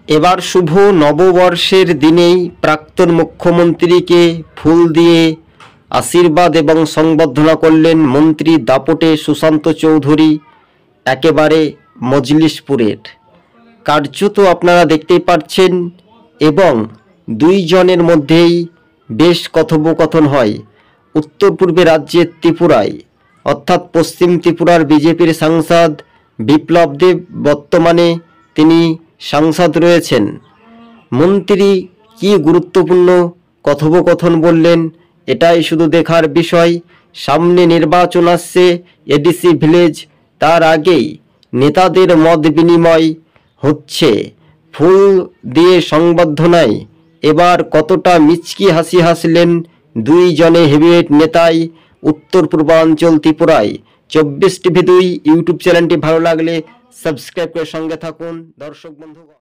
এবার শুভ নববর্ষের দিনেই প্রাক্তন মুখ্যমন্ত্রীকে ফুল দিয়ে আশীর্বাদ এবং সংবর্ধনা করলেন মন্ত্রী দাপটে সুশান্ত চৌধুরী একেবারে মজলিশপুরের। কার্যত আপনারা দেখতেই পাচ্ছেন এবং দুইজনের মধ্যেই বেশ কথোপকথন হয়। উত্তর পূর্বে রাজ্যের ত্রিপুরায় অর্থাৎ পশ্চিম ত্রিপুরার বিজেপির সাংসদ বিপ্লব দেব বর্তমানে তিনি সাংসদ রয়েছেন। মন্ত্রী কি গুরুত্বপূর্ণ কথোপকথন বললেন এটাই শুধু দেখার বিষয়। সামনে নির্বাচন আসছে, এডিসি ভিলেজ, তার আগেই নেতাদের মত বিনিময় হচ্ছে। ফুল দিয়ে সংবর্ধনায় এবার কতটা মিচকি হাসি হাসলেন দুইজনে হেভিওয়েট নেতাই উত্তর পূর্বাঞ্চল ত্রিপুরায়। 24 টিভি 2 ইউটিউব চ্যানেলটি ভালো লাগলে সাবস্ক্রাইব করে সঙ্গে থাকুন দর্শক বন্ধুগণ।